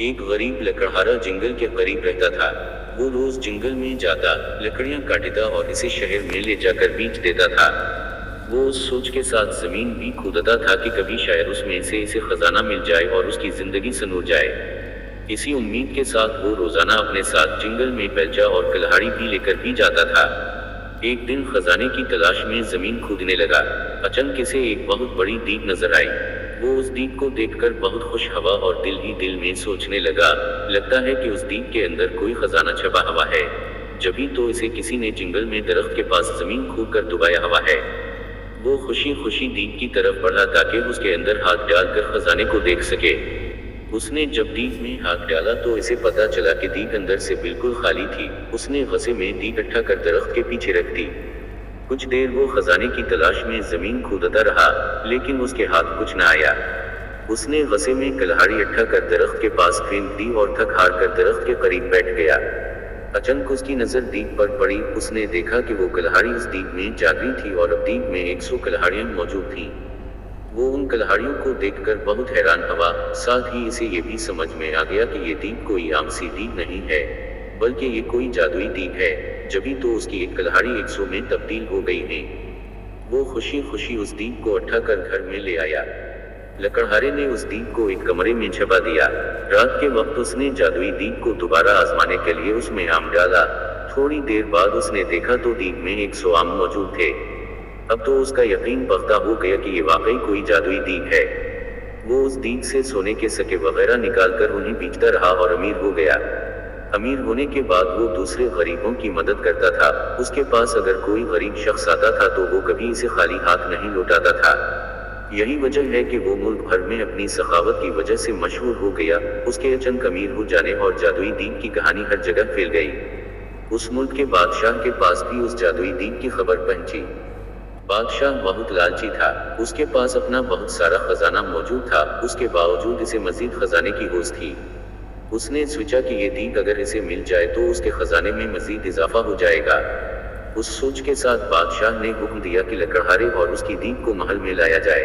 एक गरीब लकड़हारा जंगल के करीब रहता था। वो रोज जंगल में जाता, लकड़ियां काटता और इसे शहर में ले जाकर बेच देता था। वो उस सोच के साथ जमीन भी खोदता था कि कभी शायद उसमें से इसे खजाना मिल जाए और उसकी जिंदगी संवर जाए। इसी उम्मीद के साथ वो रोजाना अपने साथ जंगल में बेलचा और कुल्हाड़ी भी लेकर भी जाता था। एक दिन खजाने की तलाश में जमीन खोदने लगा। अचानक से एक बहुत बड़ी दीप नजर आई। वो उस दीप को देखकर बहुत खुश हुआ और दिल ही दिल में सोचने लगा, लगता है कि उस दीप के अंदर कोई खजाना छुपा हुआ है। जभी तो इसे किसी ने जंगल में दरख्त के पास जमीन खोद कर दबाया हुआ है। वो खुशी खुशी दीप की तरफ बढ़ा ताकि उसके अंदर हाथ डालकर खजाने को देख सके। उसने जब दीप में हाथ डाला तो इसे पता चला कि दीप अंदर से बिल्कुल खाली थी। उसने गसे में दीप इकट्ठा कर दरख्त के पीछे रख दी। कुछ देर वो खजाने की तलाश में जमीन खोदता रहा, लेकिन उसके हाथ कुछ न आया। उसने गसे में कुल्हाड़ी इकट्ठा कर दरख्त के पास फेंक दी और थक हार कर दरख्त के करीब बैठ गया। अचानक उसकी नजर दीप पर पड़ी। उसने देखा कि वो कुल्हाड़ी उस दीप में जागी थी और अब दीप में 100 कुल्हाड़ियां मौजूद थीं। वो उन कुल्हाड़ियों को देखकर बहुत हैरान हुआ। साथ ही इसे ये भी समझ में आ गया कि ये दीप कोई आम सी दीप नहीं है, बल्कि ये कोई जादुई दीप है। जभी तो उसकी एक कुल्हाड़ी 100 में तब्दील हो गई है। वो खुशी खुशी उस दीप को उठा कर घर में ले आया। लकड़हारे ने उस दीप को एक कमरे में छिपा दिया। रात के वक्त उसने जादुई दीप को दोबारा आजमाने के लिए उसमें आम डाला। थोड़ी देर बाद उसने देखा तो दीप में 100 आम मौजूद थे। अब तो उसका यकीन पक्का हो गया कि ये वाकई कोई जादुई दीप है। वो उस दीप से सोने के सिक्के वगैरह निकालकर उन्हें बेचता रहा और अमीर हो गया। अमीर होने के बाद वो दूसरे गरीबों की मदद करता था। उसके पास अगर कोई गरीब शख्स आता था तो वो कभी इसे खाली हाथ नहीं लौटाता था। यही वजह है कि वो मुल्क भर में अपनी सखावत की वजह से मशहूर हो गया। उसके अचानक अमीर हो जाने और जादुई दीप की कहानी हर जगह फैल गई। उस मुल्क के बादशाह के पास भी उस जादुई दीप की खबर पहुंची। बादशाह बहुत लालची था। उसके पास अपना बहुत सारा खजाना मौजूद था। उसके बावजूद इसे मजीद खजाने की होश थी। उसने सोचा कि ये दीप अगर इसे मिल जाए तो उसके खजाने में मजीद इजाफा हो जाएगा। उस सोच के साथ बादशाह ने हुक्म दिया कि लकड़हारे और उसकी दीप को महल में लाया जाए।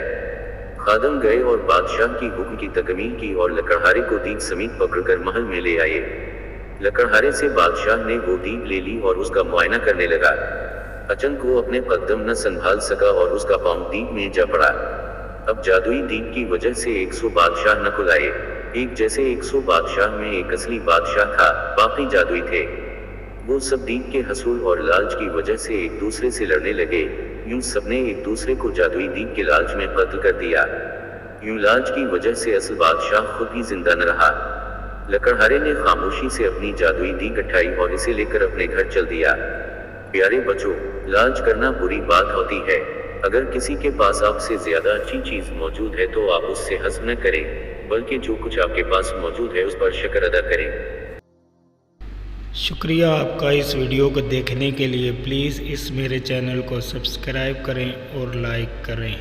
खादम गए और बादशाह की हुक्म की तकमील की और लकड़हारे को दीप समेत पकड़कर महल में ले आए। लकड़हारे से बादशाह ने वो दीप ले ली और उसका मुआयना करने लगा। अचानक वो अपने कदम न संभाल सका और उसका पांव दीप में जा पड़ा। अब जादुई दीप की वजह से 100 बादशाह न खुलाए। एक जैसे 100 बादशाह में एक असली बादशाह था, बाकी जादुई थे। वो सब दीप के हसूल और लालच की वजह से एक दूसरे से लड़ने लगे। यूं सबने एक दूसरे को जादुई दीप के लालच में कत्ल कर दिया। यूं लालच की वजह से असल बादशाह खुद ही जिंदा न रहा। लकड़हारे ने खामोशी से अपनी जादुई दीप उठाई और इसे लेकर अपने घर चल दिया। प्यारे बच्चों, लालच करना बुरी बात होती है। अगर किसी के पास आपसे ज्यादा अच्छी चीज मौजूद है तो आप उससे हस्द न करें, बल्कि जो कुछ आपके पास मौजूद है उस पर शुक्र अदा करें। शुक्रिया आपका इस वीडियो को देखने के लिए। प्लीज़ इस मेरे चैनल को सब्सक्राइब करें और लाइक करें।